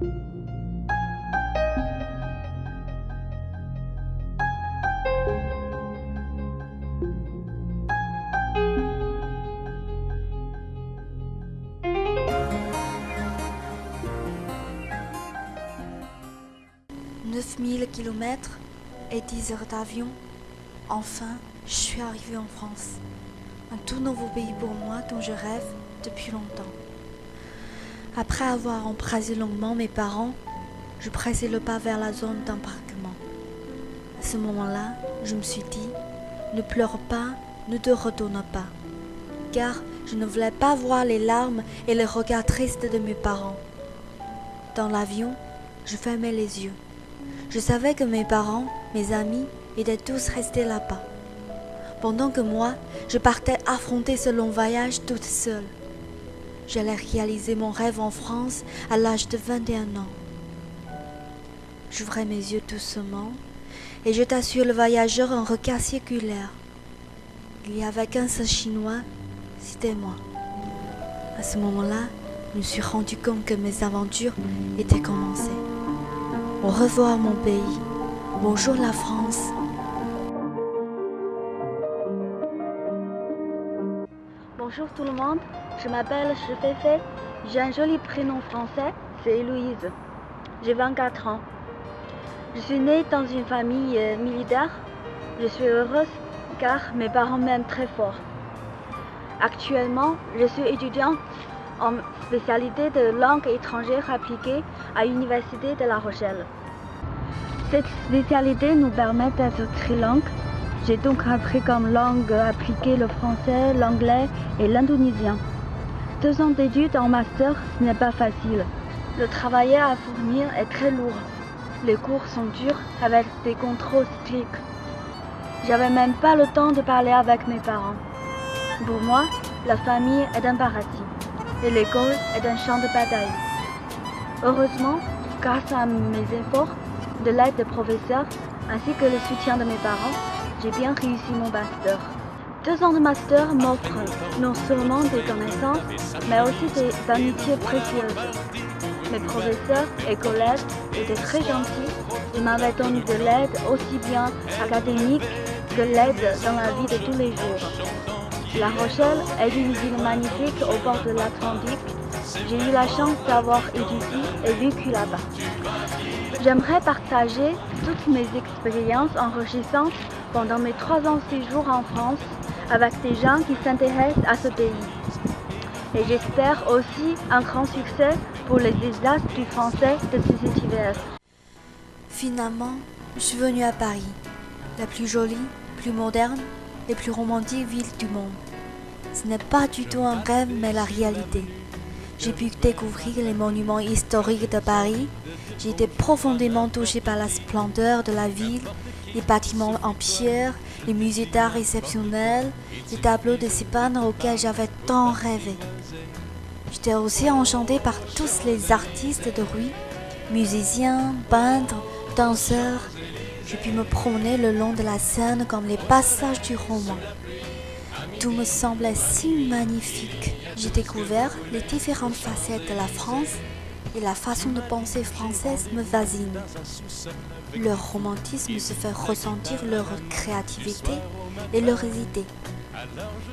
9000 kilomètres et 10 heures d'avion. Enfin, je suis arrivée en France. Un tout nouveau pays pour moi dont je rêve depuis longtemps. Après avoir embrassé longuement mes parents, je pressais le pas vers la zone d'embarquement. À ce moment-là, je me suis dit, ne pleure pas, ne te retourne pas. Car je ne voulais pas voir les larmes et les regards tristes de mes parents. Dans l'avion, je fermais les yeux. Je savais que mes parents, mes amis, étaient tous restés là-bas. Pendant que moi, je partais affronter ce long voyage toute seule. J'allais réaliser mon rêve en France à l'âge de 21 ans. J'ouvrais mes yeux doucement et jetai sur le voyageur un regard circulaire. Il n'y avait qu'un seul Chinois, c'était moi. À ce moment-là, je me suis rendu compte que mes aventures étaient commencées. Au revoir mon pays, bonjour la France. Bonjour tout le monde, je m'appelle Shifei, j'ai un joli prénom français, c'est Héloïse. J'ai 24 ans. Je suis née dans une famille militaire. Je suis heureuse car mes parents m'aiment très fort. Actuellement, je suis étudiante en spécialité de langue étrangère appliquée à l'Université de La Rochelle. Cette spécialité nous permet d'être trilingue. J'ai donc appris comme langue appliquée le français, l'anglais et l'indonésien. 2 ans d'études en master, ce n'est pas facile. Le travail à fournir est très lourd. Les cours sont durs avec des contrôles stricts. J'avais même pas le temps de parler avec mes parents. Pour moi, la famille est un paradis et l'école est un champ de bataille. Heureusement, grâce à mes efforts, de l'aide des professeurs ainsi que le soutien de mes parents, j'ai bien réussi mon master. 2 ans de master m'offrent non seulement des connaissances, mais aussi des amitiés précieuses. Mes professeurs et collègues étaient très gentils et m'avaient donné de l'aide aussi bien académique que l'aide dans la vie de tous les jours. La Rochelle est une ville magnifique au bord de l'Atlantique. J'ai eu la chance d'avoir étudié et vécu là-bas. J'aimerais partager toutes mes expériences enrichissantes pendant mes 3 ans de séjour en France avec des gens qui s'intéressent à ce pays. Et j'espère aussi un grand succès pour les Instituts français de cet hiver. Finalement, je suis venue à Paris, la plus jolie, plus moderne et plus romantique ville du monde. Ce n'est pas du tout un rêve, mais la réalité. J'ai pu découvrir les monuments historiques de Paris. J'ai été profondément touchée par la splendeur de la ville, les bâtiments en pierre, les musées d'art exceptionnels, les tableaux de Cézanne auxquels j'avais tant rêvé. J'étais aussi enchantée par tous les artistes de rue, musiciens, peintres, danseurs. J'ai pu me promener le long de la Seine comme les passages du roman. Tout me semblait si magnifique. J'ai découvert les différentes facettes de la France et la façon de penser française me fascine. Leur romantisme se fait ressentir leur créativité et leurs idées.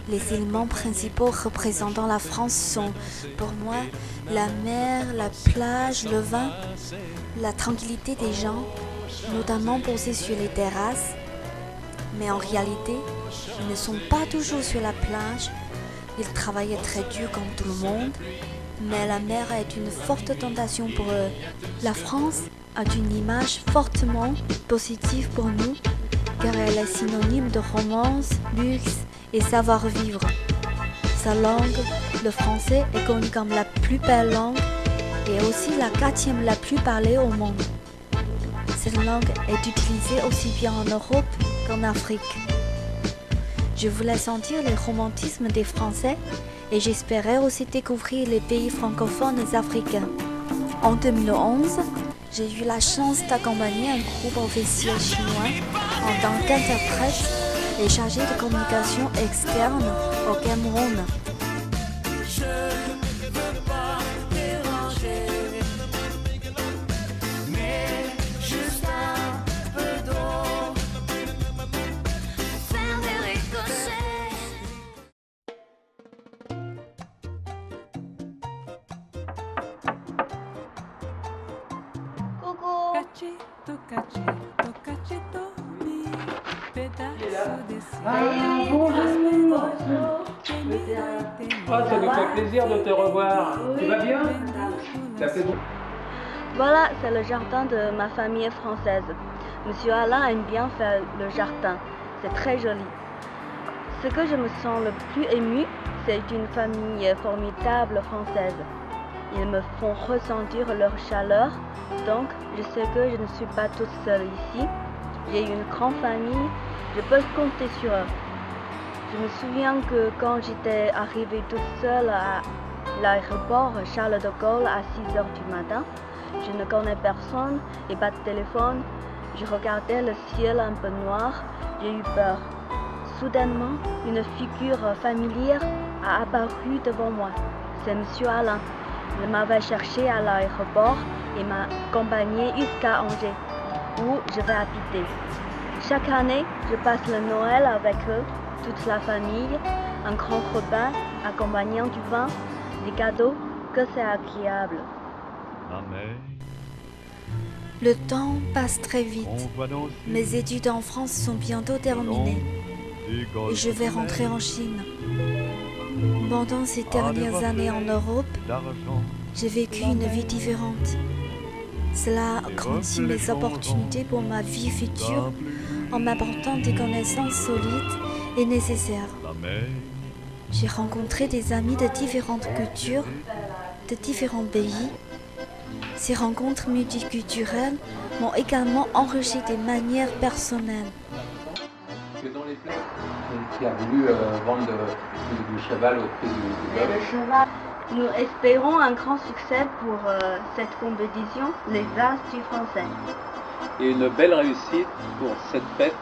Les éléments principaux représentant la France sont, pour moi, la mer, la plage, le vin, la tranquillité des gens, notamment posés sur les terrasses. Mais en réalité, ils ne sont pas toujours sur la plage. Ils travaillent très dur comme tout le monde, mais la mer est une forte tentation pour eux. La France a une image fortement positive pour nous, car elle est synonyme de romance, luxe et savoir-vivre. Sa langue, le français, est connue comme la plus belle langue et aussi la 4e la plus parlée au monde. Cette langue est utilisée aussi bien en Europe qu'en Afrique. Je voulais sentir le romantisme des Français et j'espérais aussi découvrir les pays francophones et africains. En 2011, j'ai eu la chance d'accompagner un groupe officiel chinois en tant qu'interprète et chargé de communication externe au Cameroun. Ah, ça nous fait plaisir de te revoir. Tu vas bien? Ça fait bon. Voilà, c'est le jardin de ma famille française. Monsieur Alain aime bien faire le jardin. C'est très joli. Ce que je me sens le plus ému, c'est une famille formidable française. Ils me font ressentir leur chaleur, donc je sais que je ne suis pas toute seule ici. J'ai une grande famille, je peux compter sur eux. Je me souviens que quand j'étais arrivée toute seule à l'aéroport Charles de Gaulle à 6 heures du matin, je ne connais personne et pas de téléphone. Je regardais le ciel un peu noir, j'ai eu peur. Soudainement, une figure familière a apparu devant moi. C'est Monsieur Alain. Il m'avait cherché à l'aéroport et m'a accompagné jusqu'à Angers, où je vais habiter. Chaque année, je passe le Noël avec eux, toute la famille, un grand repas accompagnant du vin, des cadeaux, que c'est agréable. Le temps passe très vite. Mes études en France sont bientôt terminées et je vais rentrer en Chine. Pendant ces dernières années en Europe, j'ai vécu une vie différente. Cela a grandi mes opportunités pour ma vie future en m'apportant des connaissances solides et nécessaires. J'ai rencontré des amis de différentes cultures, de différents pays. Ces rencontres multiculturelles m'ont également enrichi des manières personnelles. Dans les plaies, qui a voulu vendre du cheval au prix du bœuf. Le cheval. Nous espérons un grand succès pour cette compétition, les As du français. Et une belle réussite pour cette fête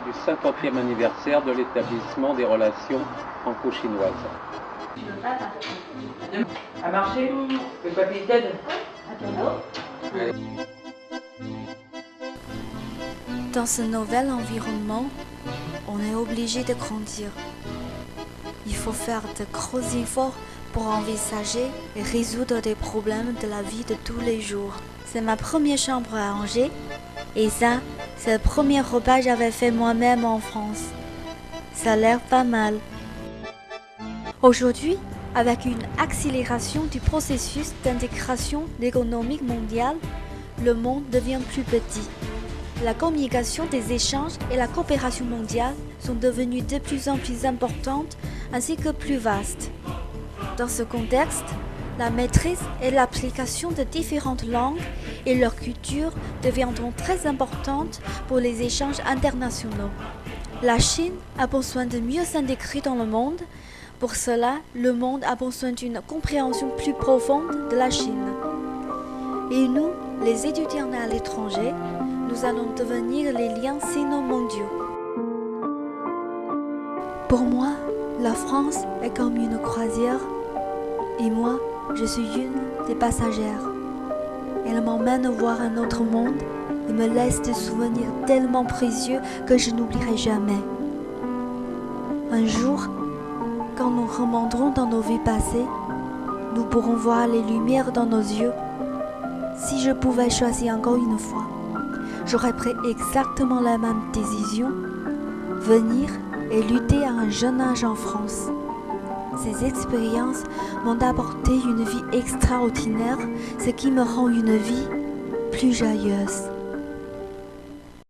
du 50e anniversaire de l'établissement des relations franco-chinoises. À marcher? Le papier t'aide? Dans ce nouvel environnement, on est obligé de grandir. Il faut faire de gros efforts pour envisager et résoudre des problèmes de la vie de tous les jours. C'est ma première chambre à Angers et ça, c'est le premier repas que j'avais fait moi-même en France. Ça a l'air pas mal. Aujourd'hui, avec une accélération du processus d'intégration économique mondiale, le monde devient plus petit. La communication des échanges et la coopération mondiale sont devenues de plus en plus importantes ainsi que plus vastes. Dans ce contexte, la maîtrise et l'application de différentes langues et leur culture deviendront très importantes pour les échanges internationaux. La Chine a besoin de mieux s'intégrer dans le monde. Pour cela, le monde a besoin d'une compréhension plus profonde de la Chine. Et nous, les étudiants à l'étranger, nous allons devenir les liens sino-mondiaux. Pour moi, la France est comme une croisière et moi, je suis une des passagères. Elle m'emmène voir un autre monde et me laisse des souvenirs tellement précieux que je n'oublierai jamais. Un jour, quand nous remonterons dans nos vies passées, nous pourrons voir les lumières dans nos yeux. Si je pouvais choisir encore une fois, j'aurais pris exactement la même décision, venir et lutter à un jeune âge en France. Ces expériences m'ont apporté une vie extraordinaire, ce qui me rend une vie plus joyeuse.